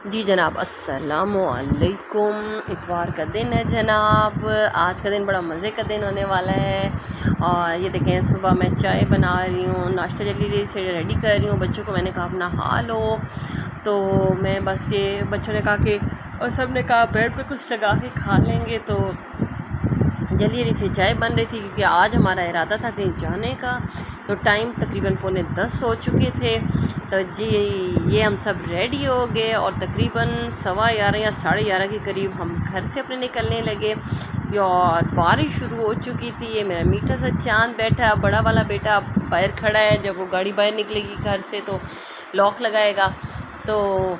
जी जनाब, अस्सलामुअलैकुम। इतवार का दिन है जनाब। आज का दिन बड़ा मज़े का दिन होने वाला है। और ये देखें, सुबह मैं चाय बना रही हूँ, नाश्ता जल्दी से रेडी कर रही हूँ। बच्चों को मैंने कहा अपना नहा लो, तो मैं बस ये बच्चों ने कहा कि, और सब ने कहा ब्रेड पे कुछ लगा के खा लेंगे। तो जल्दी जल्दी से चाय बन रही थी क्योंकि आज हमारा इरादा था कहीं जाने का। तो टाइम तकरीबन 9:45 हो चुके थे। तो जी ये हम सब रेडी हो गए और तकरीबन 11:15 या 11:30 के करीब हम घर से अपने निकलने लगे। और बारिश शुरू हो चुकी थी। ये मेरा मीठा सा चांद बैठा, बड़ा वाला बेटा बाहर खड़ा है। जब वो गाड़ी बाहर निकलेगी घर से तो लॉक लगाएगा। तो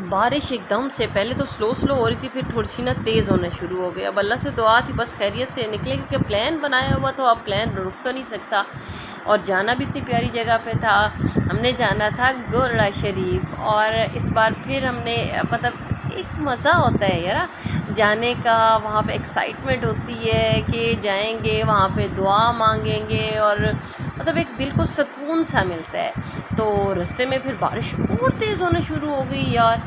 बारिश एकदम से पहले तो स्लो हो रही थी, फिर थोड़ी सी ना तेज़ होना शुरू हो गई। अब अल्लाह से दुआ थी बस खैरियत से निकले, क्योंकि प्लान बनाया हुआ तो अब प्लान रुक तो नहीं सकता। और जाना भी इतनी प्यारी जगह पे था। हमने जाना था गोरड़ा शरीफ। और इस बार फिर हमने मतलब एक मज़ा होता है यार जाने का। वहाँ पे एक्साइटमेंट होती है कि जाएंगे वहाँ पे, दुआ मांगेंगे और मतलब एक दिल को सुकून सा मिलता है। तो रास्ते में फिर बारिश और तेज़ होना शुरू हो गई यार।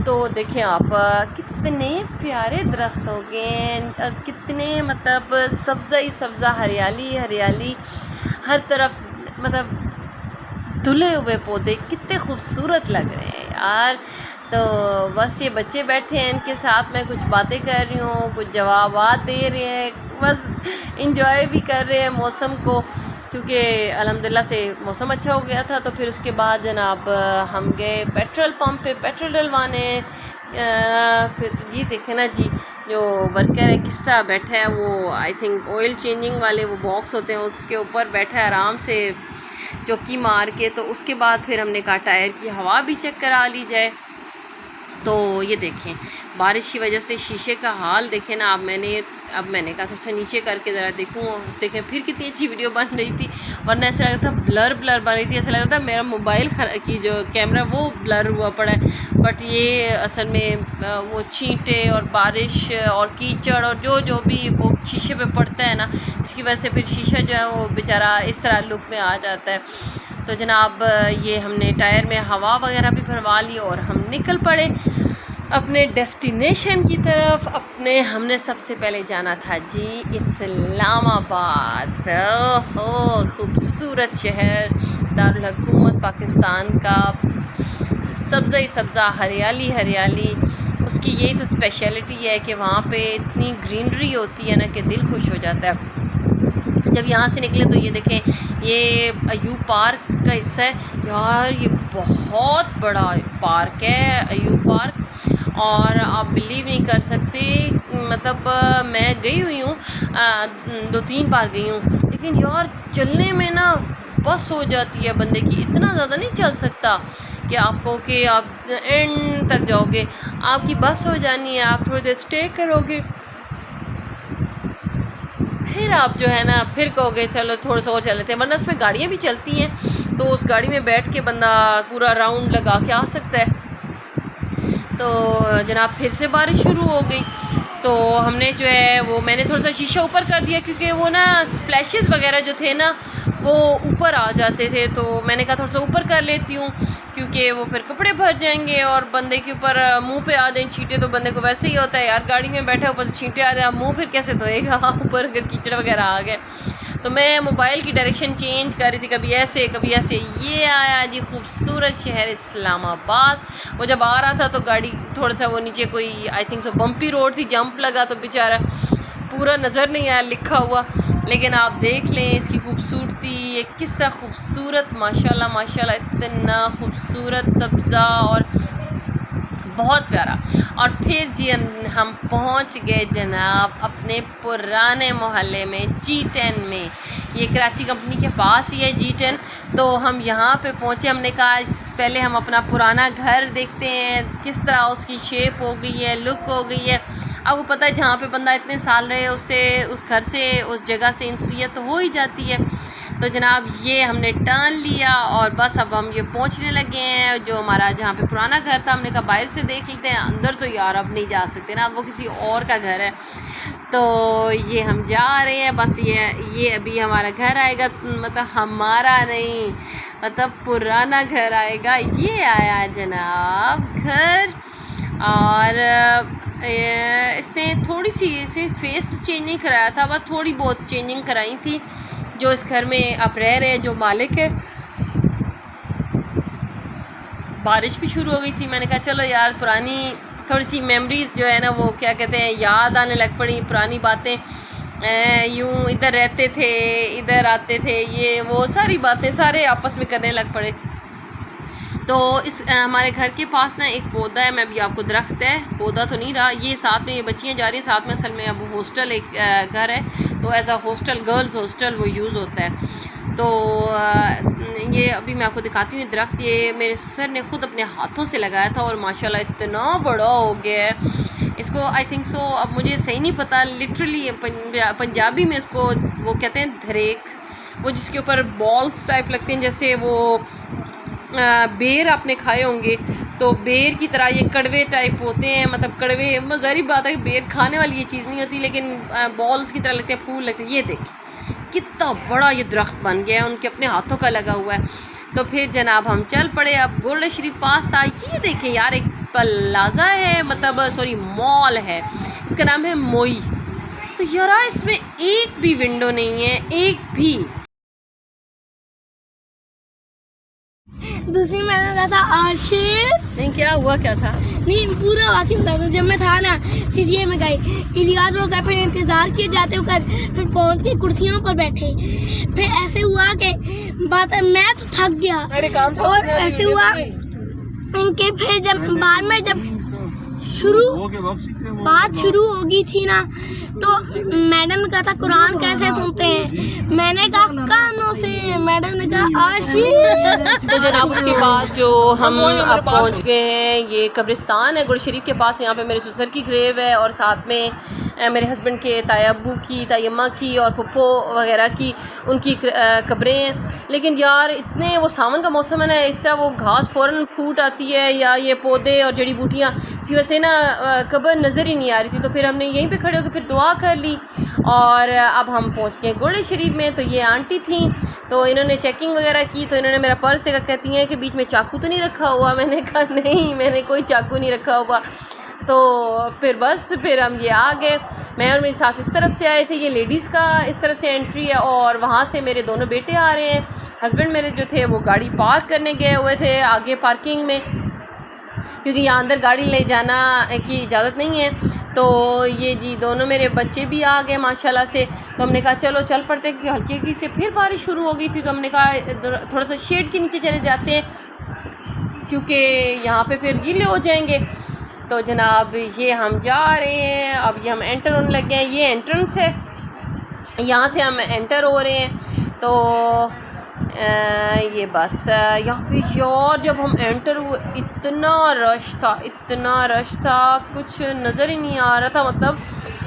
तो देखें आप, कितने प्यारे दरख्त हो गए और कितने मतलब सब्ज़ा ही सब्ज़ा, हरियाली हरियाली हर तरफ। मतलब धुले हुए पौधे कितने खूबसूरत लग रहे हैं यार। तो बस ये बच्चे बैठे हैं, इनके साथ मैं कुछ बातें कर रही हूँ, कुछ जवाबात दे रहे हैं, बस इंजॉय भी कर रहे हैं मौसम को, क्योंकि अल्हम्दुलिल्लाह से मौसम अच्छा हो गया था। तो फिर उसके बाद जनाब हम गए पेट्रोल पंप पे पेट्रोल डलवाने। फिर ये देखे ना जी, जो वर्कर है किस तरह बैठा है, वो आई थिंक ऑयल चेंजिंग वाले वो बॉक्स होते हैं उसके ऊपर बैठा है आराम से चौकी मार के। तो उसके बाद फिर हमने कहा टायर की हवा भी चेक करा ली जाए। तो ये देखें बारिश की वजह से शीशे का हाल देखें ना। अब मैंने कहा थोड़ा सा नीचे करके ज़रा देखूँ, देखें फिर कितनी अच्छी वीडियो बन रही थी। वरना ऐसा लग रहा था ब्लर बन रही थी, ऐसा लग रहा था मेरा मोबाइल की जो कैमरा वो ब्लर हुआ पड़ा है। बट ये असल में वो छींटे और बारिश और कीचड़ और जो भी वो शीशे पे पड़ता है ना, इसकी वजह से फिर शीशा जो है वो बेचारा इस तरह लुक में आ जाता है। तो जनाब ये हमने टायर में हवा वगैरह भी भरवा ली और हम निकल पड़े अपने डेस्टिनेशन की तरफ। हमने सबसे पहले जाना था जी इस्लामाबाद। हो खूबसूरत शहर, दारुल हुकूमत पाकिस्तान का, सब्ज़ा ही सब्ज़ा, हरियाली हरियाली। उसकी यही तो स्पेशलिटी है कि वहाँ पे इतनी ग्रीनरी होती है ना कि दिल खुश हो जाता है। जब यहाँ से निकले तो ये देखें, ये अयूब पार्क का हिस्सा है यार। ये बहुत बड़ा पार्क है अयूब पार्क, और आप बिलीव नहीं कर सकते। मतलब मैं गई हुई हूँ 2-3 बार गई हूँ, लेकिन यार चलने में ना बस हो जाती है बंदे की। इतना ज़्यादा नहीं चल सकता कि आपको कि आप एंड तक जाओगे, आपकी बस हो जानी है, आप थोड़ी देर स्टे करोगे, फिर आप जो है ना फिर कहोगे चलो थोड़ा सा और चल लेते हैं। वरना उसमें गाड़ियाँ भी चलती हैं, तो उस गाड़ी में बैठ के बंदा पूरा राउंड लगा के आ सकता है। तो जनाब फिर से बारिश शुरू हो गई। तो हमने जो है वो मैंने थोड़ा सा शीशा ऊपर कर दिया, क्योंकि वो ना स्प्लैशेस वगैरह जो थे ना वो ऊपर आ जाते थे। तो मैंने कहा थोड़ा सा ऊपर कर लेती हूँ, क्योंकि वो फिर कपड़े भर जाएंगे और बंदे के ऊपर मुंह पे आ जाए छींटे। तो बंदे को वैसे ही होता है यार, गाड़ी में बैठा ऊपर से छींटे आ जाए, मुंह फिर कैसे धोएगा ऊपर अगर कीचड़ वगैरह आ गए। तो मैं मोबाइल की डायरेक्शन चेंज कर रही थी, कभी ऐसे कभी ऐसे। ये आया जी खूबसूरत शहर इस्लामाबाद। वो जब आ रहा था तो गाड़ी थोड़ा सा वो नीचे कोई I think so bumpy road थी, जंप लगा तो बेचारा पूरा नज़र नहीं आया लिखा हुआ। लेकिन आप देख लें इसकी खूबसूरती, ये किस तरह खूबसूरत, माशाल्लाह माशाल्लाह, इतना खूबसूरत सब्ज़ा और बहुत प्यारा। और फिर जी हम पहुंच गए जनाब अपने पुराने मोहल्ले में G10 में। ये कराची कंपनी के पास ही है G10। तो हम यहाँ पे पहुँचे। हमने कहा पहले हम अपना पुराना घर देखते हैं, किस तरह उसकी शेप हो गई है, लुक हो गई है। अब वो पता है जहाँ पे बंदा इतने साल रहे उससे उस घर से उस जगह से इंसुरियत तो हो ही जाती है। तो जनाब ये हमने टर्न लिया और बस अब हम ये पहुंचने लगे हैं जो हमारा जहाँ पे पुराना घर था। हमने कहा बाहर से देख लेते हैं, अंदर तो यार अब नहीं जा सकते ना, वो किसी और का घर है। तो ये हम जा रहे हैं, बस ये अभी हमारा घर आएगा, मतलब हमारा नहीं, मतलब पुराना घर आएगा। ये आया जनाब घर, और इसने थोड़ी सी इसे फेस तो चेंज नहीं कराया था, बस थोड़ी बहुत चेंजिंग कराई थी। जो इस घर में अब रह रहे हैं, जो मालिक है। बारिश भी शुरू हो गई थी, मैंने कहा चलो यार पुरानी थोड़ी सी मेमोरीज़ जो है ना, वो क्या कहते हैं, याद आने लग पड़ी, पुरानी बातें। यूँ इधर रहते थे, इधर आते थे, ये वो सारी बातें सारे आपस में करने लग पड़े। तो इस हमारे घर के पास ना एक पौधा है, मैं भी आपको, दरख्त है, पौधा तो नहीं रहा, ये साथ में ये बच्चियाँ जा रही है साथ में। असल में अब हॉस्टल एक घर है, तो as a hostel, girls hostel वो यूज़ होता है। तो ये अभी मैं आपको दिखाती हूँ दरख्त। ये मेरे ससुर ने ख़ुद अपने हाथों से लगाया था, और माशाल्लाह इतना बड़ा हो गया है। इसको आई थिंक सो, अब मुझे सही नहीं पता, लिटरली पंजाबी में इसको वो कहते हैं धरेक, वो जिसके ऊपर बॉल्स टाइप लगते हैं, जैसे वो बेर आपने खाए होंगे, तो बेर की तरह ये कड़वे टाइप होते हैं, मतलब कड़वे, ज़ाहिर बात है कि बेर खाने वाली ये चीज़ नहीं होती, लेकिन बॉल्स की तरह लगते हैं, फूल लगते हैं। ये देखिए कितना बड़ा ये दरख्त बन गया है, उनके अपने हाथों का लगा हुआ है। तो फिर जनाब हम चल पड़े। अब गोल्डन शरीफ पास था, ये देखें यार, एक प्लाजा है, मतलब सॉरी मॉल है, इसका नाम है मोई। तो यार इसमें एक भी विंडो नहीं है, एक भी। दूसरी मैंने कहा था आशिर नहीं, क्या हुआ, क्या था? नहीं, पूरा वाकई बता दो। जब मैं था ना सीसीए में गई, इलियास लोग गए, फिर इंतज़ार किए जाते हुए, फिर पहुंच के कुर्सियों पर बैठे। फिर ऐसे हुआ कि बात, मैं तो थक गया, और ऐसे हुआ इनके, फिर जब बाद में जब बात शुरू हो गई थी ना, तो मैडम ने कहा था कुरान कैसे सुनते हैं, मैंने कहा कानों से, मैडम ने कहा आशिर। तो जनाब उसके बाद जो हम अब पहुंच गए हैं, ये कब्रिस्तान है गुल शरीफ के पास। यहाँ पे मेरे ससुर की ग्रेव है, और साथ में मेरे हस्बैंड के ताया अब्बू की, ताई अम्मा की, और पप्पो वगैरह की, उनकी कब्रें हैं। लेकिन यार इतने, वो सावन का मौसम है ना, इस तरह वो घास फ़ौरन फूट आती है, या ये पौधे और जड़ी बूटियाँ, इसी वजह से ना कब्र नज़र ही नहीं आ रही थी। तो फिर हमने यहीं पे खड़े होकर फिर दुआ कर ली, और अब हम पहुंच गए गोल्डन शरीफ में। तो ये आंटी थी, तो इन्होंने चेकिंग वगैरह की, तो इन्होंने मेरा पर्स देखा, कहती हैं कि बीच में चाकू तो नहीं रखा हुआ। मैंने कहा नहीं, मैंने कोई चाकू नहीं रखा हुआ। तो फिर बस फिर हम ये आ गए, मैं और मेरी सास इस तरफ से आए थे, ये लेडीज़ का इस तरफ से एंट्री है, और वहाँ से मेरे दोनों बेटे आ रहे हैं। हस्बैंड मेरे जो थे वो गाड़ी पार्क करने गए हुए थे आगे पार्किंग में, क्योंकि यहाँ अंदर गाड़ी ले जाना की इजाज़त नहीं है। तो ये जी दोनों मेरे बच्चे भी आ गए माशाल्लाह से। तो हमने कहा चलो चल पड़ते, क्योंकि हल्की हल्की से फिर बारिश शुरू हो गई थी। तो हमने कहा थोड़ा सा शेड के नीचे चले जाते हैं, क्योंकि यहाँ पे फिर गीले हो जाएंगे। तो जनाब ये हम जा रहे हैं, अब ये हम एंटर होने लग गए हैं। ये एंट्रेंस है, यहाँ से हम एंटर हो रहे हैं। तो ये बस यहाँ पे यार जब हम एंटर हुए, इतना रश था, इतना रश था, कुछ नज़र ही नहीं आ रहा था। मतलब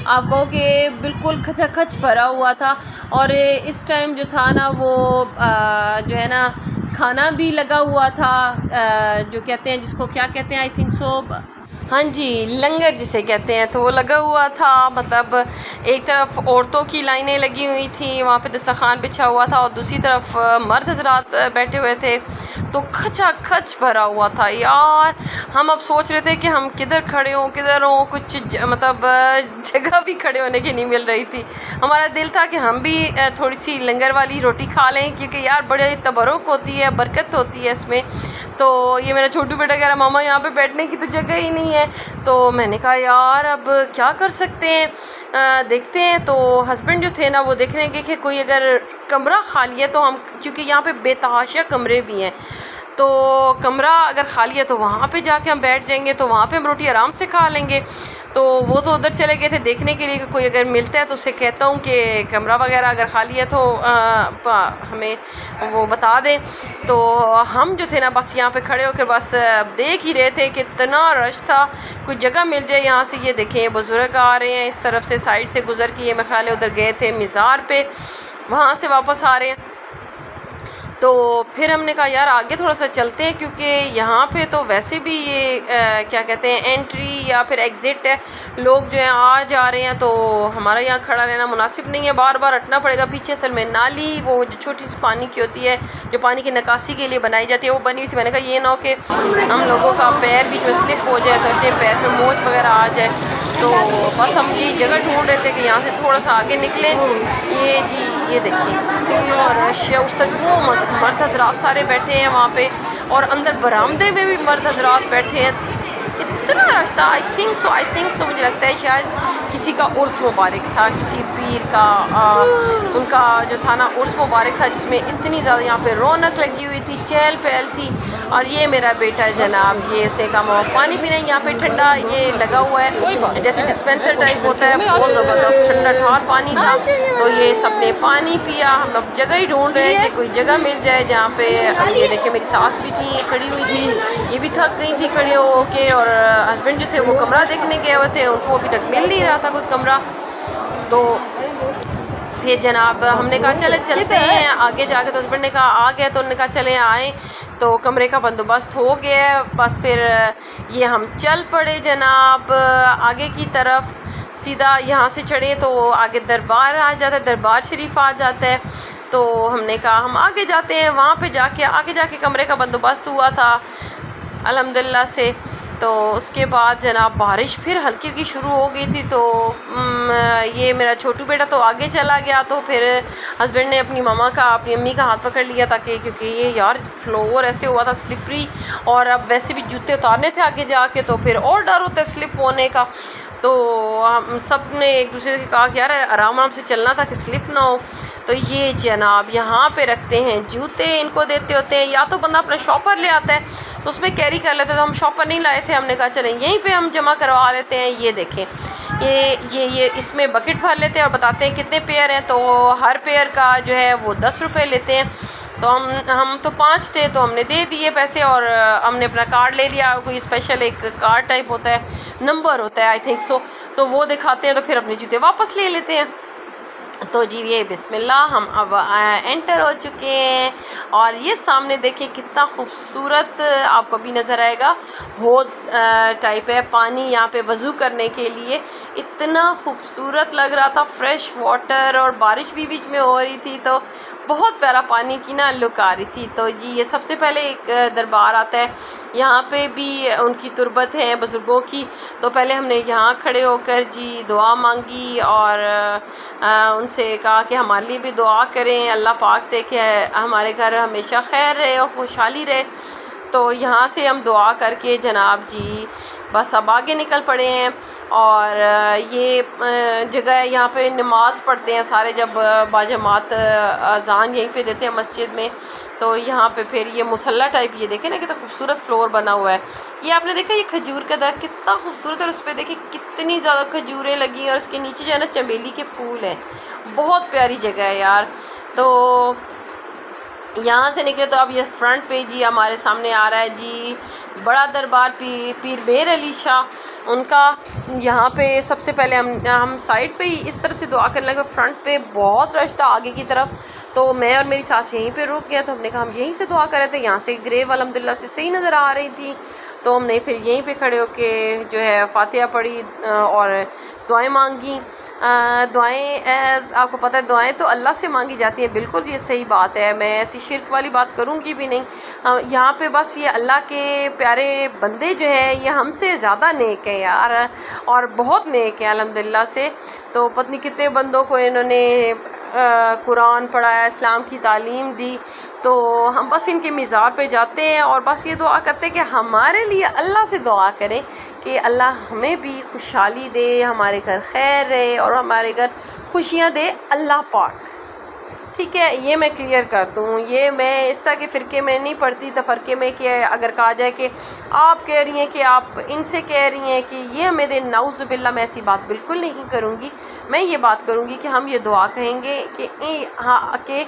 आप कहो कि बिल्कुल खचाखच भरा हुआ था। और इस टाइम जो था ना, वो जो है ना, खाना भी लगा हुआ था, जो कहते हैं, जिसको क्या कहते हैं, आई थिंक सो, हाँ जी, लंगर जिसे कहते हैं, तो वो लगा हुआ था। मतलब एक तरफ औरतों की लाइनें लगी हुई थी, वहाँ पे दस्तरखान बिछा हुआ था, और दूसरी तरफ मर्द हजरात बैठे हुए थे। तो खचाखच भरा हुआ था यार। हम अब सोच रहे थे कि हम किधर खड़े हों, किधर हों, कुछ मतलब जगह भी खड़े होने की नहीं मिल रही थी। हमारा दिल था कि हम भी थोड़ी सी लंगर वाली रोटी खा लें, क्योंकि यार बड़े तबरुक होती है, बरकत होती है इसमें। तो ये मेरा छोटू बेटा कह रहा, मामा यहाँ पे बैठने की तो जगह ही नहीं है। तो मैंने कहा यार अब क्या कर सकते हैं, देखते हैं। तो हस्बैंड जो थे ना, वो देख रहे हैं कि कोई अगर कमरा खाली है तो हम, क्योंकि यहाँ पे बेतहाशा कमरे भी हैं, तो कमरा अगर खाली है तो वहाँ पे जाके हम बैठ जाएंगे, तो वहाँ पे हम रोटी आराम से खा लेंगे। तो वो तो उधर चले गए थे देखने के लिए कि कोई अगर मिलता है तो उससे कहता हूँ कि कमरा वगैरह अगर खाली है तो हमें वो बता दें। तो हम जो थे ना, बस यहाँ पे खड़े होकर बस देख ही रहे थे कि इतना रश था, कोई जगह मिल जाए यहाँ से। ये देखें बुज़ुर्ग आ रहे हैं इस तरफ से, साइड से गुज़र के, ये मैं ख्याल उधर गए थे मज़ार पे, वहाँ से वापस आ रहे हैं। तो फिर हमने कहा यार आगे थोड़ा सा चलते हैं, क्योंकि यहाँ पे तो वैसे भी ये क्या कहते हैं एंट्री या फिर एग्ज़िट है, लोग जो है आ जा रहे हैं, तो हमारा यहाँ खड़ा रहना मुनासिब नहीं है, बार बार हटना पड़ेगा। पीछे असल में नाली वो जो छोटी सी पानी की होती है, जो पानी की निकासी के लिए बनाई जाती है, वो बनी हुई थी। मैंने कहा ये ना हो कि हम लोगों का पैर बीच में स्लिप हो जाए, तो ऐसे पैर पर मोच वगैरह आ जाए। तो बस हम ये जगह ढूंढ रहे थे कि यहाँ से थोड़ा सा आगे निकलें। ये जी ये देखिए, और रश उस तक वो मर्द हजरात सारे बैठे हैं वहाँ पे, और अंदर बरामदे में भी मर्द हजरात बैठे हैं। इतना रश था। आई थिंक सो मुझे लगता है शायद किसी का उर्स मुबारक था, किसी पीर का उनका जो था ना उर्स मुबारक था, जिसमें इतनी ज़्यादा यहाँ पे रौनक लगी हुई थी, चहल पहल थी। और ये मेरा बेटा है जनाब, ये सेका हुआ पानी पीना यहाँ पे ठंडा ये लगा हुआ है, जैसे डिस्पेंसर टाइप होता है, बहुत ज़बरदस्त ठंडा ठार पानी था। तो ये सब ने पानी पिया। हम अब जगह ही ढूंढ रहे हैं कि कोई जगह मिल जाए जहाँ पे। अब ये देखिए मेरी सास भी थी, खड़ी हुई थी, ये भी थक गई थी खड़े होके, और हस्बैंड जो थे वो कमरा देखने गए हुए थे, उनको अभी तक मिल नहीं रहा था कोई कमरा। तो फिर जनाब हमने कहा चले चलते हैं आगे जाके। तो हस्बैंड ने कहा आ गया, तो उन्होंने कहा चले आए। तो कमरे का बंदोबस्त हो गया, बस फिर ये हम चल पड़े जनाब आगे की तरफ। सीधा यहाँ से चढ़े तो आगे दरबार आ जाता है, दरबार शरीफ आ जाता है। तो हमने कहा हम आगे जाते हैं, वहाँ पे जाके आगे जाके कमरे का बंदोबस्त हुआ था अल्हम्दुलिल्लाह से। तो उसके बाद जनाब बारिश फिर हल्की हल्की शुरू हो गई थी। तो ये मेरा छोटू बेटा तो आगे चला गया, तो फिर हस्बैंड ने अपनी मामा का अपनी अम्मी का हाथ पकड़ लिया, ताकि क्योंकि ये यार फ्लोर ऐसे हुआ था स्लिपरी, और अब वैसे भी जूते उतारने थे आगे जाके, तो फिर और डर होता है स्लिप होने का। तो हम सब ने एक दूसरे से कहा कि यार आराम आराम से चलना था कि स्लिप ना हो। तो ये जनाब यहाँ पे रखते हैं जूते, इनको देते होते हैं, या तो बंदा अपना शॉपर ले आता है तो उसमें कैरी कर लेते। तो हम शॉपर नहीं लाए थे, हमने कहा चलें यहीं पे हम जमा करवा लेते हैं। ये देखें ये इसमें बकेट भर लेते हैं और बताते हैं कितने पेयर हैं। तो हर पेयर का जो है वो 10 रुपये लेते हैं। तो हम तो 5 थे, तो हमने दे दिए पैसे, और हमने अपना कार्ड ले लिया। कोई स्पेशल एक कार्ड टाइप होता है, नंबर होता है आई थिंक सो, तो वो दिखाते हैं, तो फिर अपने जूते वापस ले लेते हैं। तो जी ये बिस्मिल्लाह हम अब एंटर हो चुके हैं, और ये सामने देखिए कितना खूबसूरत आपको भी नज़र आएगा, हौज़ टाइप है, पानी यहाँ पे वज़ू करने के लिए इतना खूबसूरत लग रहा था, फ्रेश वाटर, और बारिश भी बीच में हो रही थी, तो बहुत प्यारा पानी की ना लुक आ रही थी। तो जी ये सबसे पहले एक दरबार आता है, यहाँ पे भी उनकी तुरबत है बुज़ुर्गों की। तो पहले हमने यहाँ खड़े होकर जी दुआ मांगी, और उनसे कहा कि हमारे लिए भी दुआ करें अल्लाह पाक से कि हमारे घर हमेशा खैर रहे और खुशहाली रहे। तो यहाँ से हम दुआ करके जनाब जी बस अब आगे निकल पड़े हैं। और ये जगह है, यहाँ पे नमाज़ पढ़ते हैं सारे, जब बाजमात अज़ान यहीं पे देते हैं मस्जिद में। तो यहाँ पे फिर ये मुसल्ला टाइप, ये देखें ना कितना खूबसूरत फ्लोर बना हुआ है। ये आपने देखा ये खजूर का दर कितना खूबसूरत है, और उस पर देखिए कितनी ज़्यादा खजूरें लगी हैं, और उसके नीचे जो है ना चमेली के फूल हैं। बहुत प्यारी जगह है यार। तो यहाँ से निकले तो अब ये फ्रंट पेज ही हमारे सामने आ रहा है जी, बड़ा दरबार पीर मेहर अली शाह उनका। यहाँ पे सबसे पहले हम साइड पे ही इस तरफ से दुआ करने लगे, फ्रंट पे बहुत रश था आगे की तरफ। तो मैं और मेरी सास यहीं पे रुक गया, तो हमने कहा हम यहीं से दुआ कर रहे थे, यहाँ से ग्रेव अल्हम्दुलिल्लाह से सही नज़र आ रही थी। तो हमने फिर यहीं पे खड़े होके जो है फातिहा पढ़ी और दुआएं मांगी। दुआएं आपको पता है दुआएं तो अल्लाह से मांगी जाती है, बिल्कुल ये सही बात है, मैं ऐसी शिर्क वाली बात करूँगी भी नहीं। यहाँ पे बस ये अल्लाह के प्यारे बंदे जो हैं ये हमसे ज़्यादा नेक हैं यार, और बहुत नेक हैं अल्हम्दुलिल्लाह से। तो पत्नी कितने बंदों को इन्होंने कुरान पढ़ाया, इस्लाम की तालीम दी। तो हम बस इनके मिज़ार पे जाते हैं और बस ये दुआ करते हैं कि हमारे लिए अल्लाह से दुआ करें कि अल्लाह हमें भी खुशहाली दे, हमारे घर खैर रहे और हमारे घर खुशियाँ दे अल्लाह पाक। ठीक है, ये मैं क्लियर कर दूँ, ये मैं इस तरह के फ़िरके में नहीं पढ़ती तफ़रके में कि अगर कहा जाए कि आप कह रही हैं कि आप इनसे कह रही हैं कि ये हमें दे, नाउज़ुबिल्लाह, मैं ऐसी बात बिल्कुल नहीं करूँगी। मैं ये बात करूँगी कि हम ये दुआ कहेंगे कि हाँ कि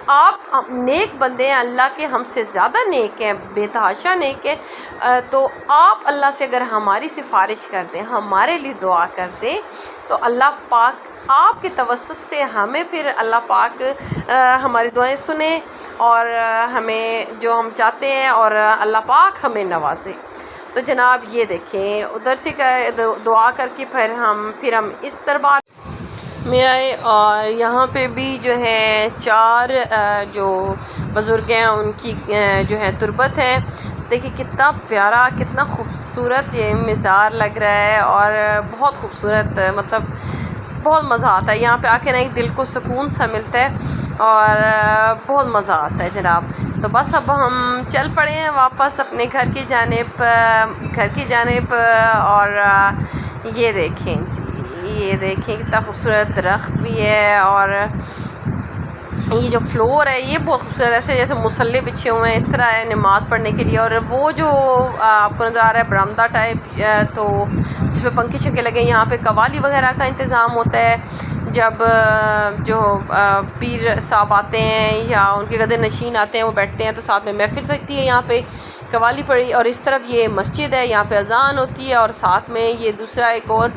आप नेक बंदे हैं, अल्लाह के हमसे ज़्यादा नेक हैं, बेतहाशा नेक हैं, तो आप अल्लाह से अगर हमारी सिफारिश कर दें, हमारे लिए दुआ कर दें, तो अल्लाह पाक आपके तवस्सुत से हमें फिर अल्लाह पाक हमारी दुआएं सुने और हमें जो हम चाहते हैं और अल्लाह पाक हमें नवाजे। तो जनाब ये देखें, उधर से दुआ करके फिर हम इस दरबार में आए और यहाँ पे भी जो है 4 जो बुज़ुर्ग हैं उनकी जो है तुरबत है। देखिए कितना प्यारा, कितना खूबसूरत ये मज़ार लग रहा है और बहुत खूबसूरत, मतलब बहुत मज़ा आता है यहाँ पे आके ना, एक दिल को सुकून सा मिलता है और बहुत मज़ा आता है जनाब। तो बस अब हम चल पड़े हैं वापस अपने घर की जानिब और ये देखें जी, ये देखें कितना खूबसूरत दरख्त भी है और ये जो फ्लोर है ये बहुत खूबसूरत, ऐसे जैसे मुसल्ले बिछे हुए हैं इस तरह है नमाज़ पढ़ने के लिए। और वो जो आपको नज़र आ रहा है बरामदा टाइप, तो जिसमें पंखे शंखे लगे, यहाँ पे कवाली वगैरह का इंतज़ाम होता है। जब जो पीर साहब आते हैं या उनके गदे नशीन आते हैं वो बैठते हैं तो साथ में महफिल सकती है, यहाँ पे कवाली पड़ी। और इस तरफ ये मस्जिद है, यहाँ पे अजान होती है और साथ में ये दूसरा एक और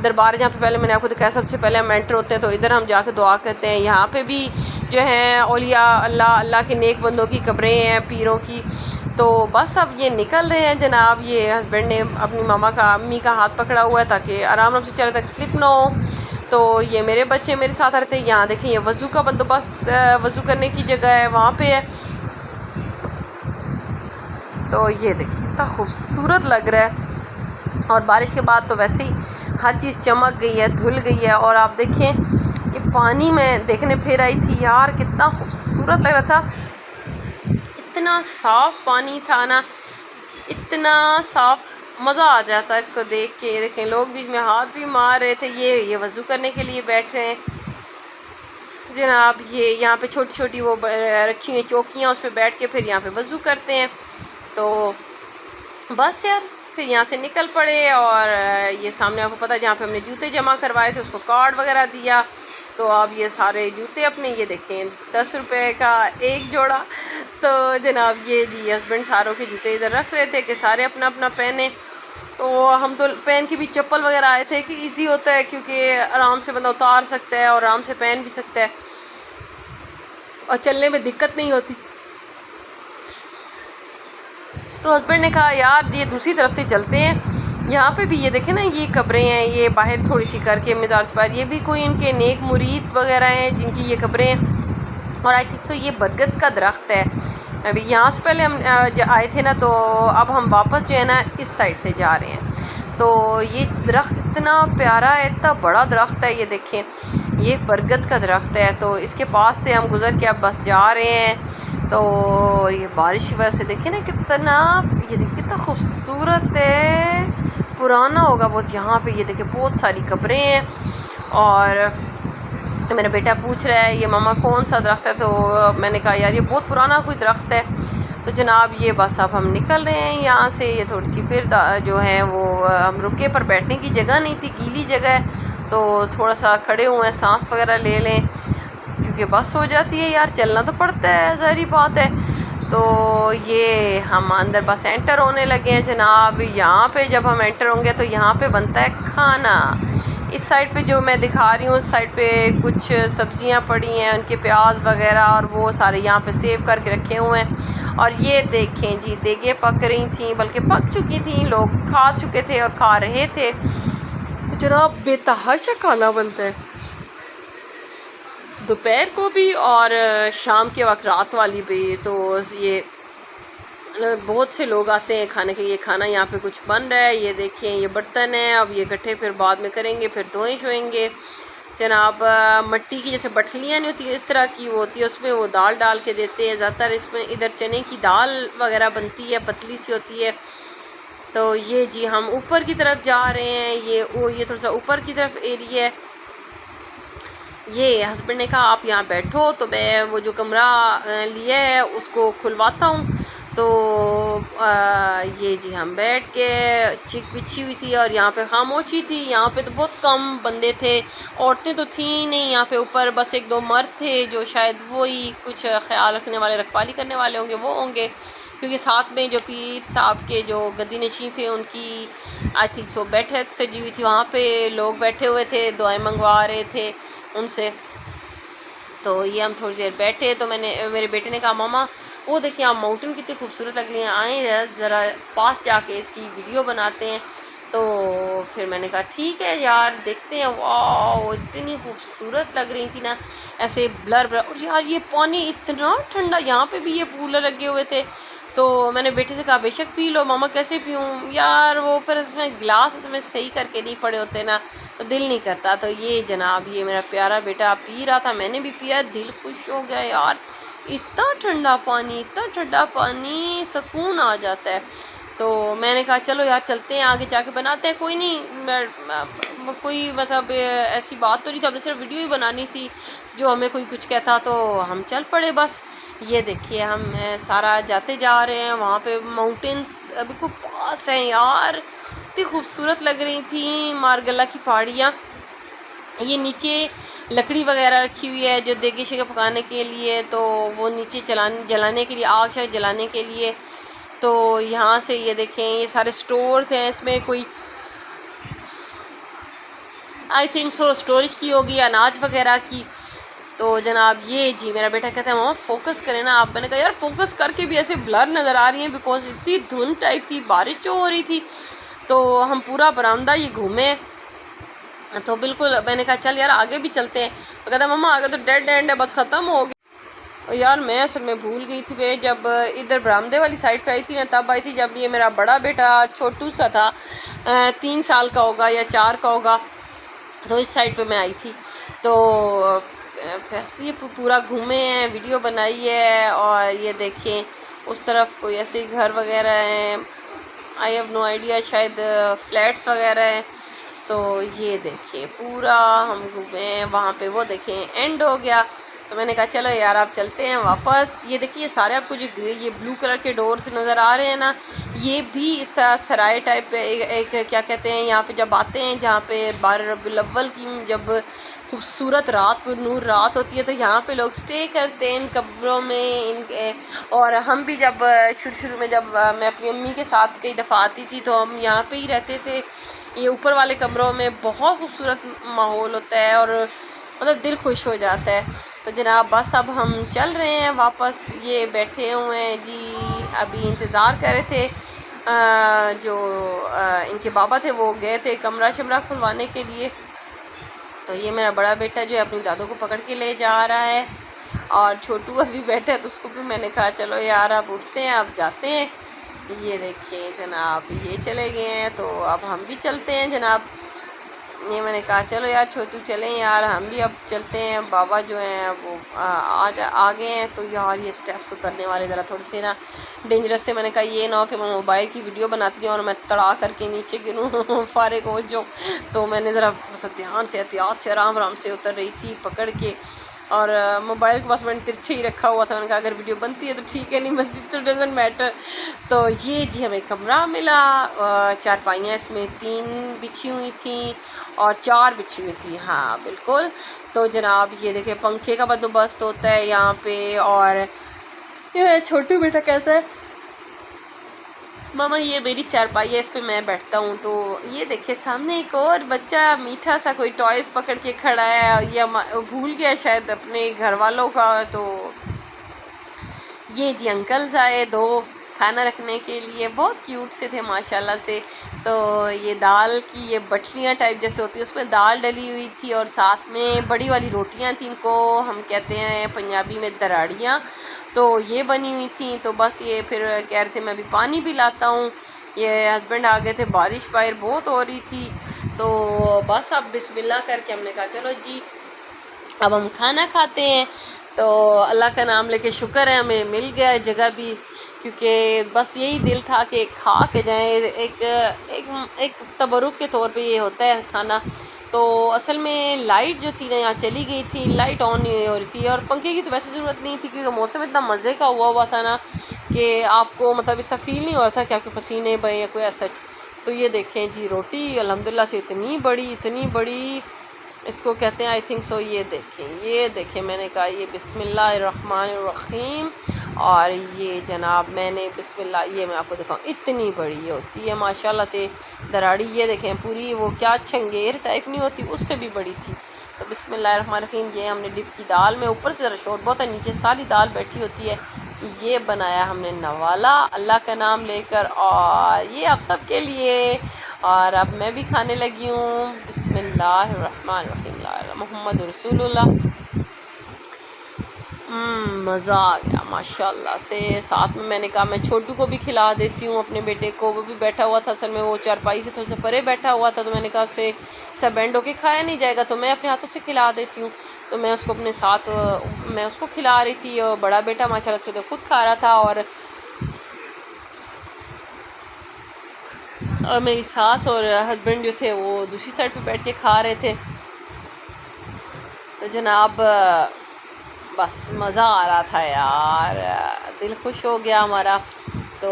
दरबार है जहाँ पे पहले मैंने आपको दिखाया, सबसे पहले हम एंटर होते हैं तो इधर हम जाके दुआ करते हैं। यहाँ पे भी जो है औलिया अल्लाह के नेक बंदों की कब्रें हैं, पीरों की। तो बस अब ये निकल रहे हैं जनाब। ये हस्बैंड ने अपनी अम्मी का हाथ पकड़ा हुआ है ताकि आराम से चले, तक स्लिप ना हो। तो ये मेरे बच्चे मेरे साथ रहते हैं। यहाँ देखें ये वज़ू का बंदोबस्त, वज़ू करने की जगह है वहाँ पे है। तो ये देखिए कितना खूबसूरत लग रहा है और बारिश के बाद तो वैसे ही हर चीज़ चमक गई है, धुल गई है। और आप देखें ये पानी में देखने फिर आई थी यार, कितना खूबसूरत लग रहा था, इतना साफ़ पानी था ना, इतना साफ़, मज़ा आ जाता है इसको देख के। देखें लोग बीच में हाथ भी मार रहे थे, ये वज़ू करने के लिए बैठ रहे हैं जनाब। ये यहाँ पे छोटी छोटी वो रखी हुई चौकियाँ, उस पर बैठ के फिर यहाँ पे वज़ू करते हैं। तो बस यार फिर यहाँ से निकल पड़े और ये सामने आपको पता है जहाँ पे हमने जूते जमा करवाए थे उसको कार्ड वगैरह दिया। तो अब ये सारे जूते अपने, ये देखें 10 रुपये का एक जोड़ा। तो जनाब ये जी हस्बैंड सारों के जूते इधर रख रहे थे कि सारे अपना अपना पहने। तो हम तो पहन के भी चप्पल वगैरह आए थे कि इजी होता है, क्योंकि आराम से बंदा उतार सकता है और आराम से पहन भी सकता है और चलने में दिक्कत नहीं होती। तो हस्बैंड ने कहा यार ये दूसरी तरफ से चलते हैं। यहाँ पे भी ये देखें ना, ये कब्रें हैं, ये बाहर थोड़ी सी करके मज़ार से बाहर, ये भी कोई इनके नेक मुरीद वगैरह हैं जिनकी ये कब्रें हैं। और आई थिंक सो ये बरगद का दरख्त है। अभी यहाँ से पहले हम आए थे ना, तो अब हम वापस जो है ना इस साइड से जा रहे हैं। तो ये दरख्त इतना प्यारा है, इतना बड़ा दरख्त है, ये देखें ये बरगद का दरख्त है। तो इसके पास से हम गुज़र के अब बस जा रहे हैं। तो ये बारिश की वजह से देखिए ना कितना, ये देखिए कितना खूबसूरत है, पुराना होगा बहुत। यहाँ पे ये देखिए बहुत सारी कब्रें हैं और मेरा बेटा पूछ रहा है ये मामा कौन सा दरख्त है। तो मैंने कहा यार ये बहुत पुराना कोई दरख्त है। तो जनाब ये बस अब हम निकल रहे हैं यहाँ से। ये थोड़ी सी फिर जो है वो हम रुके, पर बैठने की जगह नहीं थी, गीली जगह है, तो थोड़ा सा खड़े हुए हैं, सांस वगैरह ले लें क्योंकि बस हो जाती है यार, चलना तो पड़ता है, ज़ाहिर बात है। तो ये हम अंदर बस एंटर होने लगे हैं जनाब। यहाँ पे जब हम एंटर होंगे तो यहाँ पे बनता है खाना। इस साइड पे जो मैं दिखा रही हूँ, उस साइड पे कुछ सब्जियाँ पड़ी हैं, उनके प्याज वगैरह और वो सारे यहाँ पे सेव करके रखे हुए हैं। और ये देखें जी, देगे पक रही थी, बल्कि पक चुकी थी, लोग खा चुके थे और खा रहे थे। तो जनाब बेतहाशा खाना बनता है दोपहर को भी और शाम के वक्त रात वाली भी। तो ये बहुत से लोग आते हैं खाने के लिए। खाना यहाँ पे कुछ बन रहा है, ये देखें ये बर्तन है, अब ये इकट्ठे फिर बाद में करेंगे, फिर धोएं शोएंगे जनाब। मट्टी की जैसे बटलियाँ नहीं होती इस तरह की वो होती है, उसमें वो दाल डाल के देते हैं ज़्यादातर। इसमें इधर चने की दाल वगैरह बनती है, पतली सी होती है। तो ये जी हम ऊपर की तरफ जा रहे हैं, ये थोड़ा सा ऊपर की तरफ एरिया है। ये हस्बैंड ने कहा आप यहाँ बैठो, तो मैं वो जो कमरा लिया है उसको खुलवाता हूँ। तो ये जी हम बैठ के चिक बिछी हुई थी और यहाँ पे खामोशी थी। यहाँ पे तो बहुत कम बंदे थे, औरतें तो थी नहीं यहाँ पे। ऊपर बस एक दो मर्द थे जो शायद वही कुछ ख्याल रखने वाले, रखवाली करने वाले होंगे, वो होंगे, क्योंकि साथ में जो पीर साहब के जो गद्दी नशीं थे उनकी आई थिंक सो बैठक सजी हुई थी। वहाँ पे लोग बैठे हुए थे, दुआएं मंगवा रहे थे उनसे। तो ये हम थोड़ी देर बैठे तो मेरे बेटे ने कहा मामा वो देखिए आप माउंटेन कितनी खूबसूरत लग रही हैं, आए ज़रा पास जाके इसकी वीडियो बनाते हैं। तो फिर मैंने कहा ठीक है यार देखते हैं। वाह इतनी खूबसूरत लग रही थी ना, ऐसे ब्लर ब्लर। और यार ये पानी इतना ठंडा, यहाँ पे भी ये कूलर लगे हुए थे। तो मैंने बेटे से कहा बेशक पी लो मामा, कैसे पीऊँ यार, वो फिर इसमें गिलास इसमें सही करके नहीं पड़े होते ना, तो दिल नहीं करता। तो ये जनाब ये मेरा प्यारा बेटा पी रहा था, मैंने भी पिया, दिल खुश हो गया यार। इतना ठंडा पानी, इतना ठंडा पानी, सुकून आ जाता है। तो मैंने कहा चलो यार चलते हैं आगे जाके बनाते हैं। कोई नहीं, कोई मतलब ऐसी बात तो नहीं थी, हमने सिर्फ वीडियो ही बनानी थी, जो हमें कोई कुछ कहता तो हम चल पड़े बस। ये देखिए हम सारा जाते जा रहे हैं, वहाँ पे माउंटेन्स बिल्कुल पास हैं यार, इतनी खूबसूरत लग रही थी मारगला की पहाड़ियाँ। ये नीचे लकड़ी वगैरह रखी हुई है जो देगी शेगे पकाने के लिए, तो वो नीचे जलाने के लिए, आग शायद जलाने के लिए। तो यहाँ से ये देखें ये सारे स्टोर्स हैं, इसमें कोई आई थिंक सो स्टोरेज की होगी अनाज वगैरह की। तो जनाब ये जी मेरा बेटा कहता है मामा फोकस करें ना आप। मैंने कहा यार फोकस करके भी ऐसे ब्लर नज़र आ रही है, बिकॉज इतनी धुंध टाइप थी, बारिश जो हो रही थी। तो हम पूरा बरामदा ये घूमे, तो बिल्कुल मैंने कहा चल यार आगे भी चलते हैं। तो कहता मामा आगे तो डेड एंड है, बस ख़त्म हो गया। और यार मैं असल में भूल गई थी भाई, जब इधर बरामदे वाली साइड पे आई थी ना तब आई थी जब ये मेरा बड़ा बेटा छोटू सा था, 3 साल का होगा या 4 का होगा, तो इस साइड पे मैं आई थी। तो वैसे ये पूरा घूमे हैं, वीडियो बनाई है। और ये देखें उस तरफ कोई ऐसे घर वगैरह हैं, आई हैव नो आइडिया, शायद फ्लैट्स वगैरह हैं। तो ये देखिए पूरा हम घूमे हैं, वहाँ पे वो देखें एंड हो गया। तो मैंने कहा चलो यार आप चलते हैं वापस। ये देखिए सारे आपको जो ये ब्लू कलर के डोर्स नज़र आ रहे हैं ना, ये भी इस तरह सराय टाइप पे एक क्या कहते हैं, यहाँ पे जब आते हैं जहाँ पे 12 रबीउल अव्वल की जब खूबसूरत रात नूर रात होती है, तो यहाँ पे लोग स्टे करते हैं इन कब्रों में इनके। और हम भी जब शुरू में जब मैं अपनी अम्मी के साथ कई दफ़ा आती थी तो हम यहाँ पे ही रहते थे। ये ऊपर वाले कमरों में बहुत खूबसूरत माहौल होता है और मतलब दिल खुश हो जाता है। तो जनाब बस अब हम चल रहे हैं वापस। ये बैठे हुए हैं जी, अभी इंतज़ार कर रहे थे, जो इनके बाबा थे वो गए थे कमरा शमरा खुलवाने के लिए। तो ये मेरा बड़ा बेटा जो है अपनी दादू को पकड़ के ले जा रहा है, और छोटू अभी बैठा है तो उसको भी मैंने कहा चलो यार आप उठते हैं आप जाते हैं। ये देखिए जनाब ये चले गए हैं, तो अब हम भी चलते हैं जनाब। ये मैंने कहा चलो यार छोटू चलें यार, हम भी अब चलते हैं। बाबा जो हैं वो आ गए हैं। तो यार ये स्टेप्स उतरने वाले ज़रा थोड़े से ना डेंजरस थे। मैंने कहा ये ना हो कि मैं मोबाइल की वीडियो बनाती हूँ और मैं तड़ा करके नीचे गिरूँ फारिग हो जो। तो मैंने ज़रा थोड़ा सा ध्यान से एहतियात से आराम आराम से उतर रही थी पकड़ के, और मोबाइल के पास मैंने तिरछे ही रखा हुआ था। मैंने कहा अगर वीडियो बनती है तो ठीक है, नहीं बनती तो डजेंट मैटर। तो ये जी हमें कमरा मिला, चारपाइयाँ इसमें 3 बिछी हुई थी और 4 बिछी हुई थी, हाँ बिल्कुल। तो जनाब ये देखिए पंखे का बंदोबस्त होता है यहाँ पे। और ये छोटू बेटा कहता है मामा ये मेरी चारपाई है, इस पे मैं बैठता हूँ। तो ये देखिए सामने एक और बच्चा मीठा सा कोई टॉयज पकड़ के खड़ा है, या भूल गया शायद अपने घर वालों का। तो ये जी अंकल्स आए 2 खाना रखने के लिए, बहुत क्यूट से थे माशाल्लाह से। तो ये दाल की ये बटलियाँ टाइप जैसे होती है उसमें दाल डली हुई थी, और साथ में बड़ी वाली रोटियाँ थी, इनको हम कहते हैं पंजाबी में दराड़ियाँ। तो ये बनी हुई थी। तो बस ये फिर कह रहे थे मैं अभी पानी भी लाता हूँ। ये हस्बैंड आ गए थे, बारिश बाहर बहुत हो रही थी। तो बस अब बिस्मिल्लाह करके हमने कहा चलो जी अब हम खाना खाते हैं। तो अल्लाह का नाम लेके शुक्र है हमें मिल गया जगह भी, क्योंकि बस यही दिल था कि खा के जाएँ। एक तबरुक के तौर पे ये होता है खाना। तो असल में लाइट जो थी ना यहाँ चली गई थी, लाइट ऑन नहीं हो रही थी, और पंखे की तो वैसे ज़रूरत नहीं थी क्योंकि मौसम इतना मज़े का हुआ था ना कि आपको मतलब ऐसा फ़ील नहीं हो रहा था कि आपके पसीने बहे या कोई ऐसा। तो ये देखें जी रोटी अल्हम्दुलिल्लाह से इतनी बड़ी इसको कहते हैं आई थिंक सो। ये देखें मैंने कहा ये बिस्मिल्लाहिर्रहमानिर्रहीम, और ये जनाब मैंने बिस्मिल्लाह, ये मैं आपको दिखाऊँ इतनी बड़ी होती है माशाल्लाह से दराड़ी। ये देखें पूरी वो क्या चंगेर टाइप नहीं होती, उससे भी बड़ी थी। तो बिस्मिल्लाहिर्रहमानिर्रहीम ये हमने डिप की दाल में, ऊपर से ज़रा शोर बहुत है, नीचे सारी दाल बैठी होती है। ये बनाया हमने नवाला अल्लाह का नाम लेकर, और ये आप सब के लिए। और अब मैं भी खाने लगी हूँ। बिस्मिल्लाहिर्रहमानिर्रहीम मोहम्मद रसूलुल्लाह। मज़ा आ गया माशाल्लाह से। साथ में मैंने कहा मैं छोटू को भी खिला देती हूँ, अपने बेटे को। वो भी बैठा हुआ था, असल में वो चारपाई से थोड़ा सा परे बैठा हुआ था, तो मैंने कहा उससे सब बैंड होके खाया नहीं जाएगा, तो मैं अपने हाथों से खिला देती हूँ। तो मैं उसको अपने साथ मैं उसको खिला रही थी, और बड़ा बेटा माशाल्लाह से तो खुद खा रहा था, और मेरी सास और हस्बैंड जो थे वो दूसरी साइड पे बैठ के खा रहे थे। तो जनाब बस मज़ा आ रहा था यार, दिल खुश हो गया हमारा। तो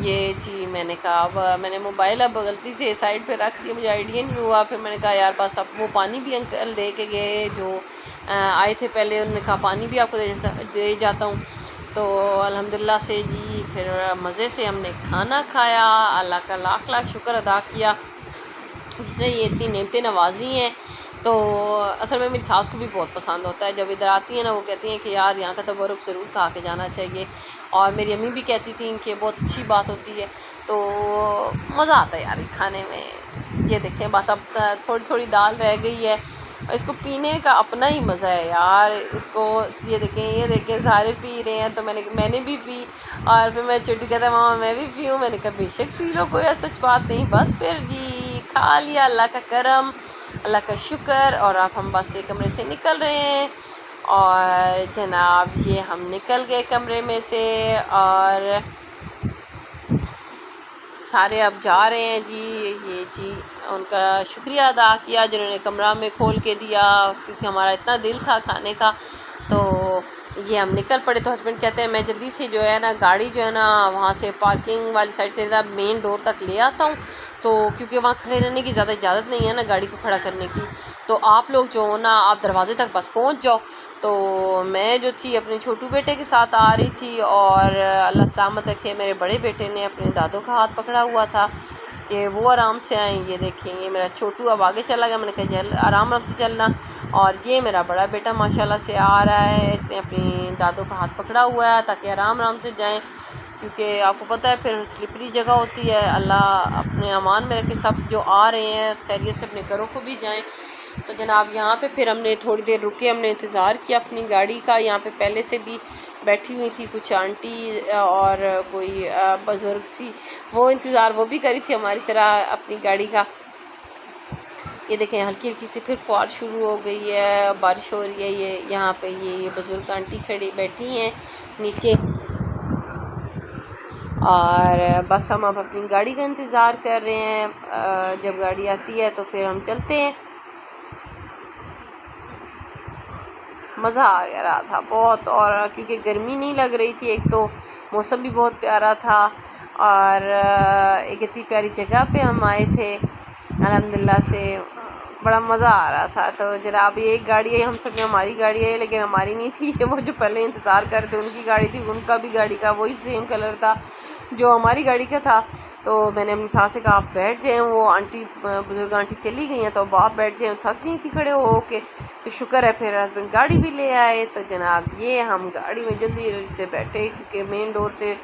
ये जी मैंने कहा अब मैंने मोबाइल अब गलती से साइड पे रख दिया, मुझे आइडिया नहीं हुआ। फिर मैंने कहा यार बस अब वो पानी भी अंकल दे के गए जो आए थे पहले, उन्होंने कहा पानी भी आपको दे जाता हूँ। तो अल्हम्दुलिल्लाह से जी फिर मज़े से हमने खाना खाया, अल्लाह का लाख लाख शुक्र अदा किया जिसने ये इतनी नेमतें नवाजी हैं। तो असल में मेरी सास को भी बहुत पसंद होता है, जब इधर आती है ना वो कहती हैं कि यार यहाँ का तो बर्फ़ ज़रूर खा के जाना चाहिए, और मेरी अम्मी भी कहती थी कि बहुत अच्छी बात होती है। तो मज़ा आता है यार खाने में। ये देखें बस अब थोड़ी थोड़ी दाल रह गई है, इसको पीने का अपना ही मज़ा है यार इसको। ये देखें सारे पी रहे हैं, तो मैंने भी पी, और फिर मैं छोटी कहता मामा मैं भी पीऊँ, मैंने कहा बेशक पी लो, कोई ऐसा बात नहीं। बस फिर जी खा लिया, अल्लाह का करम, अल्लाह का शुक्र। और अब हम बस ये कमरे से निकल रहे हैं, और जनाब ये हम निकल गए कमरे में से, और सारे अब जा रहे हैं जी। ये जी उनका शुक्रिया अदा किया जिन्होंने कमरा में खोल के दिया, क्योंकि हमारा इतना दिल था खाने का। तो ये हम निकल पड़े। तो हस्बैंड कहते हैं मैं जल्दी से जो है ना गाड़ी जो है ना वहाँ से पार्किंग वाली साइड से मेन डोर तक ले आता हूँ, तो क्योंकि वहाँ खड़े रहने की ज़्यादा इजाज़त नहीं है ना गाड़ी को खड़ा करने की। तो आप लोग जो हो ना आप दरवाज़े तक बस पहुँच जाओ। तो मैं जो थी अपने छोटू बेटे के साथ आ रही थी, और अल्लाह सलामत रखे मेरे बड़े बेटे ने अपने दादों का हाथ पकड़ा हुआ था कि वो आराम से आए। ये देखेंगे मेरा छोटू अब आगे चला गया, मैंने कहा चल आराम से चलना। और ये मेरा बड़ा बेटा माशाल्लाह से आ रहा है, इसने अपनी दादों का हाथ पकड़ा हुआ है ताकि आराम से जाएं, क्योंकि आपको पता है फिर स्लिपरी जगह होती है। अल्लाह अपने अमान में रखे सब जो आ रहे हैं खैरियत से अपने घरों को भी जाएं। तो जनाब यहाँ पे फिर हमने थोड़ी देर रुके, हमने इंतज़ार किया अपनी गाड़ी का। यहाँ पे पहले से भी बैठी हुई थी कुछ आंटी और कोई बुज़ुर्ग सी, वो इंतज़ार वो भी करी थी हमारी तरह अपनी गाड़ी का। ये देखें हल्की हल्की सी फिर फुहार शुरू हो गई है, बारिश हो रही है। ये यहाँ पे ये बुज़ुर्ग आंटी खड़ी बैठी हैं नीचे, और बस हम अब अपनी गाड़ी का इंतज़ार कर रहे हैं। जब गाड़ी आती है तो फिर हम चलते हैं। मज़ा आ गया रहा था बहुत, और क्योंकि गर्मी नहीं लग रही थी, एक तो मौसम भी बहुत प्यारा था, और एक इतनी प्यारी जगह पे हम आए थे अल्हम्दुलिल्लाह से, बड़ा मज़ा आ रहा था। तो जनाब ये एक गाड़ी है, हम सब में हमारी गाड़ी है, लेकिन हमारी नहीं थी, वो जो पहले इंतज़ार कर रहे थे उनकी गाड़ी थी, उनका भी गाड़ी का वही सेम कलर था जो हमारी गाड़ी का था। तो मैंने अपनी सास से कहा आप बैठ जाएँ, वो आंटी बुज़ुर्ग आंटी चली गई हैं तो अब आप बैठ जाएँ, थक गई थी खड़े हो के। तो शुक्र है फिर हस्बैंड गाड़ी भी ले आए। तो जनाब ये हम गाड़ी में जल्दी जल्दी से बैठे, क्योंकि मेन डोर से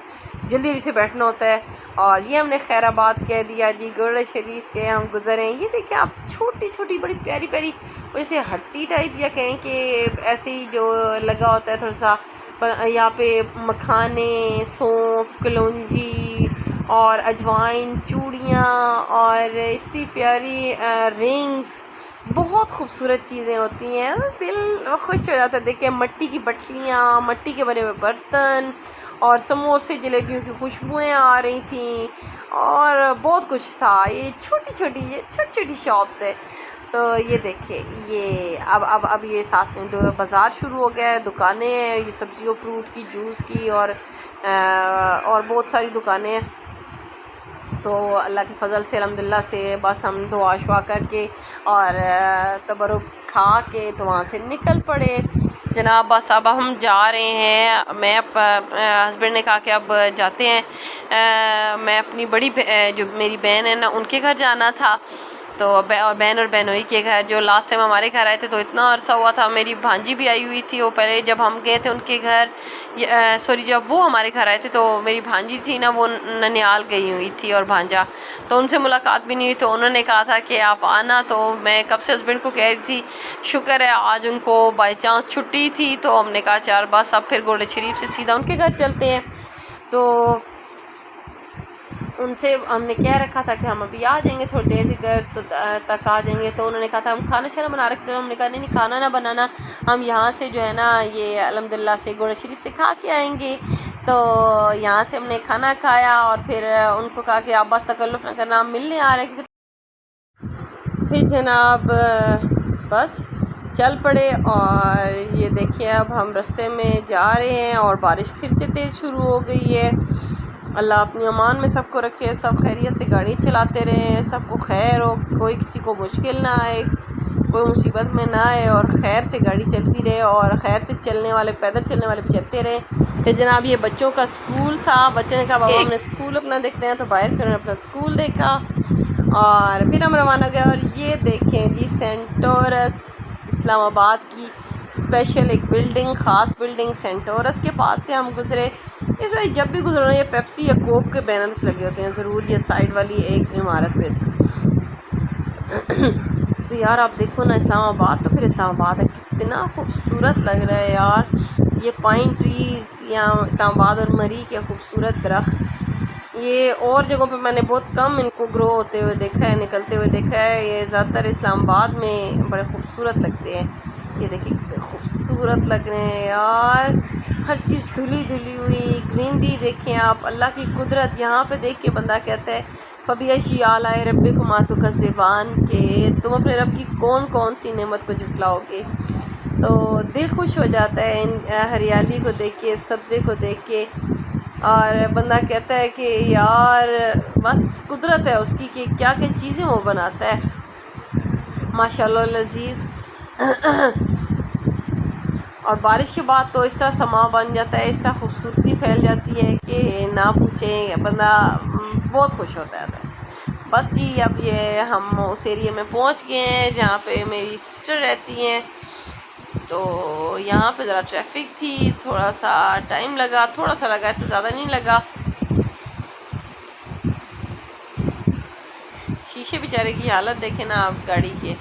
जल्दी जल्दी से बैठना होता है। और ये हमने खैराबाद कह दिया जी, गुरुद्वारा शरीफ के हम गुज़रे। ये देखिए आप छोटी छोटी बड़ी प्यारी प्यारी वैसे हट्टी टाइप, या कहें कि ऐसे ही जो लगा होता है थोड़ा सा, पर यहाँ पे मखाने, सौंफ, कलौंजी और अजवाइन, चूड़ियाँ और इतनी प्यारी रिंग्स, बहुत खूबसूरत चीज़ें होती हैं, दिल खुश हो जाता है देख के। मट्टी की बटलियाँ, मट्टी के बने हुए बर्तन, और समोसे जलेबियों की खुशबुएँ आ रही थी, और बहुत कुछ था। ये छोटी छोटी शॉप्स है। तो ये देखिए, ये अब ये साथ में दो बाज़ार शुरू हो गया है, दुकानें हैं, ये सब्जियों फ्रूट की, जूस की और बहुत सारी दुकानें हैं। तो अल्लाह के फ़ज़ल से अल्हम्दुलिल्लाह से बस हम दुआ शुआ करके और तबरुक खा के तो वहाँ से निकल पड़े जनाब। बस अब हम जा रहे हैं। मैं हस्बैंड ने कहा कि अब जाते हैं। मैं अपनी बड़ी जो मेरी बहन है ना, उनके घर जाना था। तो और बहन और बहनोई के घर, जो लास्ट टाइम हमारे घर आए थे तो इतना अरसा हुआ था। मेरी भांजी भी आई हुई थी, वो पहले जब हम गए थे उनके घर, सॉरी जब वो हमारे घर आए थे तो मेरी भांजी थी ना, वो ननिहाल गई हुई थी और भांजा, तो उनसे मुलाकात भी नहीं हुई। तो उन्होंने कहा था कि आप आना, तो मैं कब से हस्बैंड को कह रही थी। शुक्र है आज उनको बाई चांस छुट्टी थी, तो हमने कहा चार बस अब फिर गोल्ड शरीफ से सीधा उनके घर चलते हैं। तो उनसे हमने कह रखा था कि हम अभी आ जाएंगे, थोड़ी देर तक आ जाएंगे। तो उन्होंने कहा था हम खाना शाना बना रखे थे। हमने कहा नहीं खाना ना बनाना, हम यहाँ से जो है ना ये अल्हम्दुलिल्लाह से गोल्ड शरीफ से खा के आएंगे। तो यहाँ से हमने खाना खाया और फिर उनको कहा कि आप बस तकल्लुफ़ ना करना, हम मिलने आ रहे हैं। फिर जनाब बस चल पड़े और ये देखिए अब हम रास्ते में जा रहे हैं और बारिश फिर से तेज़ शुरू हो गई है। अल्लाह अपनी अमान में सबको रखे, सब खैरियत से गाड़ी चलाते रहें, सबको खैर हो, कोई किसी को मुश्किल ना आए, कोई मुसीबत में ना आए और खैर से गाड़ी चलती रहे और खैर से चलने वाले, पैदल चलने वाले भी चलते रहें। फिर जनाब ये बच्चों का स्कूल था। बच्चे ने कहा बाबा हमने स्कूल अपना देखते हैं, तो बाहर से उन्होंने अपना स्कूल देखा और फिर हम रवाना गए। और ये देखें जी, सेंटोरस इस्लामाबाद की स्पेशल एक बिल्डिंग, ख़ास बिल्डिंग सेंटोरस के पास से हम गुज़रे। इस वजह जब भी गुजरो ये पेप्सी या कोक के बैनर्स लगे होते हैं ज़रूर, ये साइड वाली एक इमारत पे तो यार आप देखो ना इस्लामाबाद, तो फिर इस्लामाबाद है, कितना खूबसूरत लग रहा है यार। ये पाइन ट्रीज़ या इस्लामाबाद और मरी के खूबसूरत दरख्त, ये और जगहों पे मैंने बहुत कम इनको ग्रो होते हुए देखा है, निकलते हुए देखा है। ये ज़्यादातर इस्लामाबाद में बड़े खूबसूरत लगते हैं। ये देखिए कितने खूबसूरत लग रहे हैं यार, हर चीज़ धुली धुली हुई ग्रीनरी देखें आप। अल्लाह की कुदरत यहाँ पे देख के बंदा कहता है फ़बियशी आलाए रब्बिकुमा तुकज़्ज़िबान, के तुम अपने रब की कौन कौन सी नेमत को झुटलाओगे। तो दिल खुश हो जाता है इन हरियाली को देख के, सब्ज़े को देख के, और बंदा कहता है कि यार बस कुदरत है उसकी कि क्या क्या चीज़ें वो बनाता है माशाअल्लाह लजीज़। और बारिश के बाद तो इस तरह समा बन जाता है, इस तरह खूबसूरती फैल जाती है कि ना पूछें, बंदा बहुत खुश होता है। बस जी अब ये हम उस एरिया में पहुंच गए हैं जहाँ पे मेरी सिस्टर रहती हैं। तो यहाँ पे ज़रा ट्रैफिक थी, थोड़ा सा टाइम लगा, थोड़ा सा लगा, इतना ज़्यादा नहीं लगा। शीशे बेचारे की हालत देखें ना आप, गाड़ी के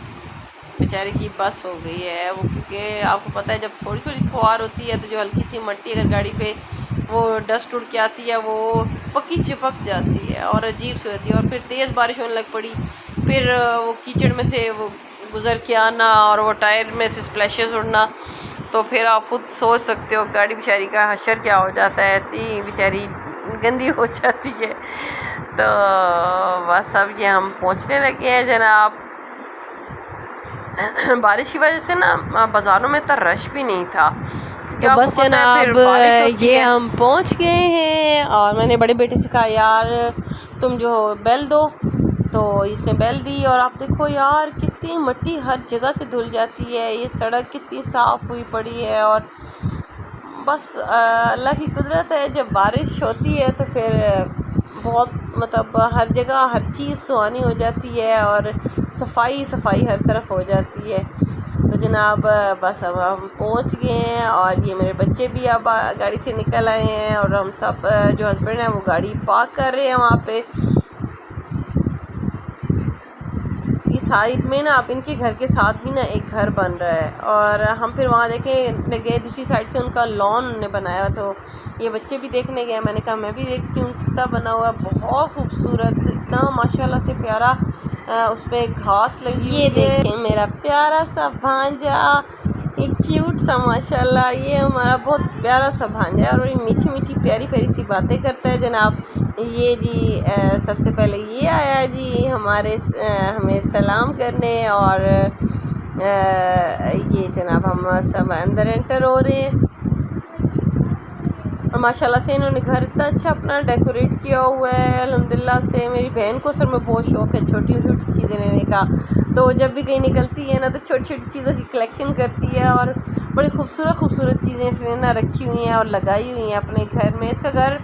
बेचारे की बस हो गई है वो, क्योंकि आपको पता है जब थोड़ी थोड़ी फुहार होती है तो जो हल्की सी मट्टी अगर गाड़ी पे वो डस्ट उड़ के आती है वो पक्की चिपक जाती है और अजीब सी होती है। और फिर तेज़ बारिश होने लग पड़ी, फिर वो कीचड़ में से वो गुज़र के आना और वो टायर में से स्प्लैशेस उड़ना, तो फिर आप खुद सोच सकते हो गाड़ी बेचारी का हशर क्या हो जाता है, इतनी बेचारी गंदी हो जाती है। तो बस अब ये हम पहुंचने लगे हैं जनाब। बारिश की वजह से ना बाज़ारों में इतना रश भी नहीं था। तो बस जनाब ये हम पहुंच गए हैं और मैंने बड़े बेटे से कहा यार तुम जो बेल दो, तो इसने बेल दी। और आप देखो यार कितनी मिट्टी हर जगह से धुल जाती है, ये सड़क कितनी साफ़ हुई पड़ी है। और बस अल्लाह की कुदरत है, जब बारिश होती है तो फिर बहुत मतलब हर जगह हर चीज़ सुहानी हो जाती है और सफाई सफाई हर तरफ हो जाती है। तो जनाब बस अब हम पहुंच गए हैं और ये मेरे बच्चे भी अब गाड़ी से निकल आए हैं और हम सब जो हस्बैंड हैं वो गाड़ी पार्क कर रहे हैं वहाँ पे। इस साइड में ना अब इनके घर के साथ भी ना एक घर बन रहा है और हम फिर वहाँ देखे गए, दूसरी साइड से उनका लॉन ने बनाया, तो ये बच्चे भी देखने गए। मैंने कहा मैं भी देखती हूँ किस तरह बना हुआ है, बहुत खूबसूरत, इतना माशाल्लाह से प्यारा। उस पर घास लगी, ये देखें मेरा प्यारा सा भांजा, ये क्यूट सा माशाल्लाह, ये हमारा बहुत प्यारा सा भांजा है और बड़ी मीठी मीठी प्यारी प्यारी सी बातें करता है जनाब। ये जी सबसे पहले ये आया जी हमें सलाम करने, और ये जनाब हम सब अंदर एंटर हो रहे हैं। और माशाल्लाह से इन्होंने घर इतना अच्छा अपना डेकोरेट किया हुआ है अल्हम्दुलिल्लाह से। मेरी बहन को सर में बहुत शौक़ है छोटी छोटी चीज़ें लेने का, तो जब भी कहीं निकलती है ना तो छोटी छोटी चीज़ों की कलेक्शन करती है और बड़ी खूबसूरत खूबसूरत चीज़ें इसने ना रखी हुई हैं और लगाई हुई हैं अपने घर में। इसका घर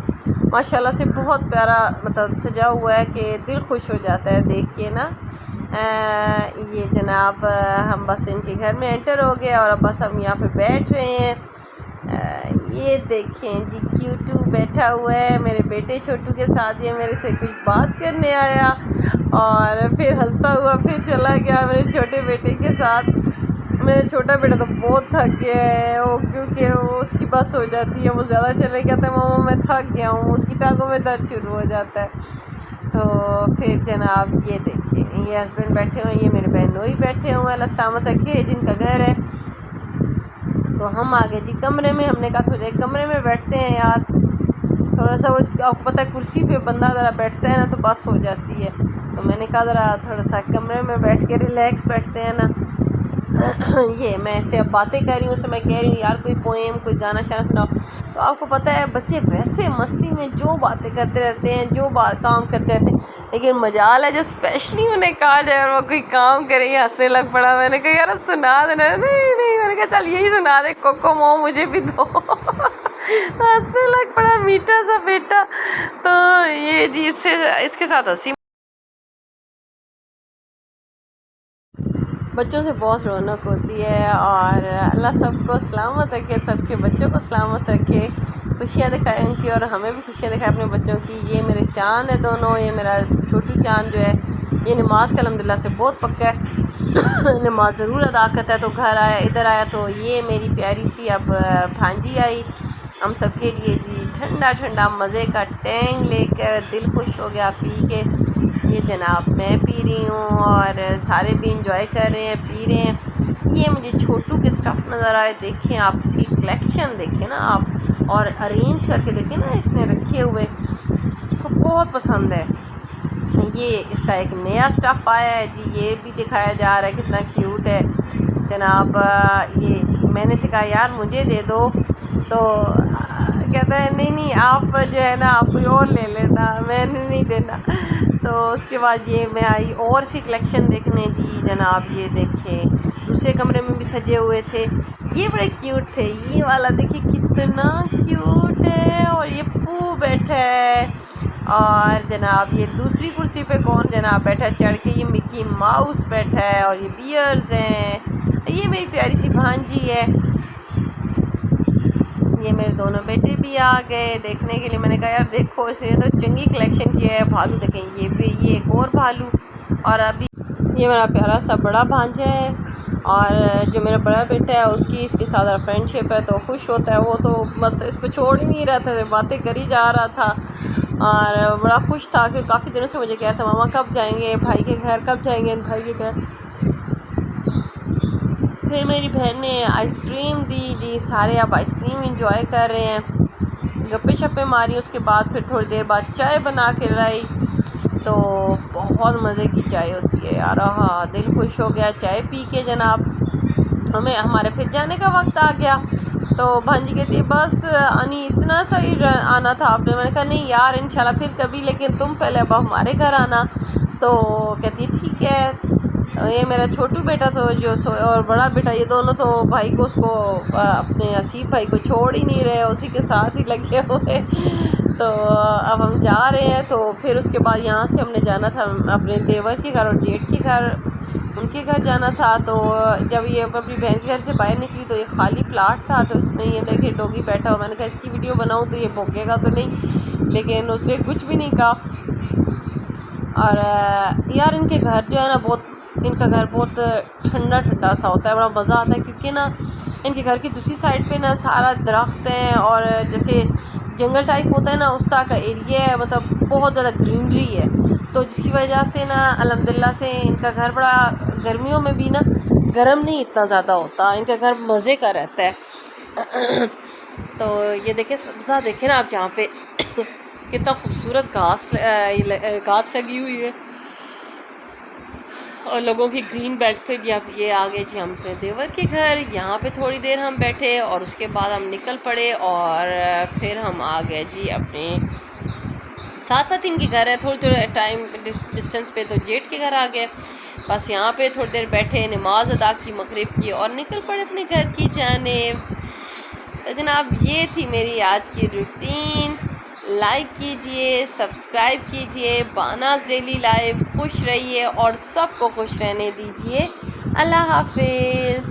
माशाल्लाह से बहुत प्यारा मतलब सजा हुआ है कि दिल खुश हो जाता है देख के ना। ये जनाब हम बस इनके घर में एंटर हो गए और अब बस हम यहाँ पे बैठ रहे हैं। ये देखें जी क्यूटू बैठा हुआ है मेरे बेटे छोटू के साथ। ये मेरे से कुछ बात करने आया और फिर हंसता हुआ फिर चला गया मेरे छोटे बेटे के साथ। मेरा छोटा बेटा तो बहुत थक गया है वो, क्योंकि वो उसकी बस हो जाती है, वो ज़्यादा चले कहता है मामा मैं थक गया हूँ, उसकी टांगों में दर्द शुरू हो जाता है। तो फिर जनाब ये देखिए ये हस्बैंड बैठे हुए हैं, ये मेरे बहनोई बैठे हुए हैं अल्लाह है जिनका घर है। तो हम आ गए जी कमरे में। हमने कहा थोड़ा कमरे में बैठते हैं यार, थोड़ा सा वो आपको पता है कुर्सी पे बंदा ज़रा बैठता है ना तो बस हो जाती है। तो मैंने कहा ज़रा थोड़ा सा कमरे में बैठ के रिलैक्स बैठते हैं ना। ये मैं ऐसे अब बातें कर रही हूँ, उससे मैं कह रही हूँ यार कोई पोएम कोई गाना शाना सुनाओ। तो आपको पता है बच्चे वैसे मस्ती में जो बातें करते रहते हैं, जो काम करते रहते हैं, लेकिन मजाल है जो स्पेशली उन्हें कहा जाए और वो कोई काम करे हंसने लग पड़ा। मैंने कहा यार सुना देना, नहीं नहीं, मैंने कहा चल यही सुना दे, कोको मो मुझे भी दो। हंसने लग पड़ा मीठा सा बेटा। तो ये जी इसके साथ हंसी बच्चों से बहुत रौनक होती है और अल्लाह सबको सलामत रखे, सबके बच्चों को सलामत रखे, खुशियाँ दिखाए उनकी और हमें भी खुशियाँ दिखाए अपने बच्चों की। ये मेरे चाँद है दोनों, ये मेरा छोटू चाँद जो है ये नमाज का अल्हम्दुलिल्लाह से बहुत पक्का है, नमाज ज़रूर अदा करता है। तो घर आया इधर आया तो ये मेरी प्यारी सी अब भांजी आई हम सब के लिए जी ठंडा ठंडा मज़े का टैंग लेकर, दिल खुश हो गया पी के। ये जनाब मैं पी रही हूँ और सारे भी इंजॉय कर रहे हैं पी रहे हैं। ये मुझे छोटू के स्टफ़ नज़र आए, देखें आप इसकी कलेक्शन देखें ना आप, और अरेंज करके देखें ना इसने रखे हुए, इसको बहुत पसंद है। ये इसका एक नया स्टफ़ आया है जी, ये भी दिखाया जा रहा है कितना क्यूट है जनाब। ये मैंने से कहा यार मुझे दे दो, तो कहता है नहीं नहीं आप जो है ना आप कोई और ले लेना, मैंने नहीं देना। तो उसके बाद ये मैं आई और सी कलेक्शन देखने जी जनाब। ये देखें दूसरे कमरे में भी सजे हुए थे, ये बड़े क्यूट थे। ये वाला देखिए कितना क्यूट है, और ये पू बैठा है। और जनाब ये दूसरी कुर्सी पे कौन जनाब बैठा है चढ़ के, ये मिकी माउस बैठा है और ये बियर्स हैं। ये मेरी प्यारी सी भांजी है। ये मेरे दोनों बेटे भी आ गए देखने के लिए। मैंने कहा यार देखो इसे तो चंगी कलेक्शन की है, भालू देखें ये भी, ये एक और भालू। और अभी ये मेरा प्यारा सा बड़ा भांजा है, और जो मेरा बड़ा बेटा है उसकी इसके साथ फ्रेंडशिप है तो खुश होता है वो, तो बस इसको छोड़ ही नहीं रहा था, बातें करी जा रहा था और बड़ा खुश था कि काफ़ी दिनों से मुझे कह रहा था मामा कब जाएंगे भाई के घर, कब जाएंगे भाई के घर। फिर मेरी बहन ने आइसक्रीम दी जी, सारे अब आइसक्रीम इंजॉय कर रहे हैं, गप्पे शप्पे मारी। उसके बाद फिर थोड़ी देर बाद चाय बना के लाई, तो बहुत मज़े की चाय होती है यार। हाँ दिल खुश हो गया चाय पी के जनाब। हमारे फिर जाने का वक्त आ गया, तो भांजी कहती है बस अनी इतना सही आना था आपने। मैंने कहा नहीं यार इंशाल्लाह फिर कभी, लेकिन तुम पहले अब हमारे घर आना। तो कहती है ठीक है। ये मेरा छोटू बेटा तो और बड़ा बेटा, ये दोनों तो भाई को उसको अपने असीब भाई को छोड़ ही नहीं रहे, उसी के साथ ही लगे हुए। तो अब हम जा रहे हैं। तो फिर उसके बाद यहाँ से हमने जाना था अपने देवर के घर और जेठ के घर, उनके घर जाना था। तो जब ये अपनी बहन के घर से बाहर निकली तो ये खाली प्लाट था, तो उसमें ये देखिए डॉगी बैठा हुआ। मैंने कहा इसकी वीडियो बनाऊँ तो ये भौंकेगा तो नहीं, लेकिन उसने कुछ भी नहीं कहा। और यार इनके घर जो है ना इनका घर बहुत ठंडा ठंडा सा होता है, बड़ा मज़ा आता है, क्योंकि ना इनके घर की दूसरी साइड पे ना सारा दरख्त है और जैसे जंगल टाइप होता है ना उस तरह का एरिया है, मतलब बहुत ज़्यादा ग्रीनरी है। तो जिसकी वजह से ना अल्हम्दुलिल्लाह से इनका घर बड़ा गर्मियों में भी ना गर्म नहीं इतना ज़्यादा होता, इनका घर मज़े का रहता है। तो ये देखें सब्ज़ा, देखें ना आप जहाँ पे कितना खूबसूरत घास लगी हुई है और लोगों की ग्रीन बेल्ट पे भी। अब ये आ गए जी हम अपने देवर के घर। यहाँ पे थोड़ी देर हम बैठे और उसके बाद हम निकल पड़े और फिर हम आ गए जी अपने साथ साथ इनके घर है थोड़ी टाइम डिस्टेंस पे, तो जेठ के घर आ गए। बस यहाँ पे थोड़ी देर बैठे, नमाज अदा की मगरिब की और निकल पड़े अपने घर की जानिब। तो जनाब ये थी मेरी आज की रूटीन। लाइक कीजिए, सब्सक्राइब कीजिए। बानाज़ डेली लाइफ। खुश रहिए और सबको खुश रहने दीजिए। अल्लाह हाफिज़।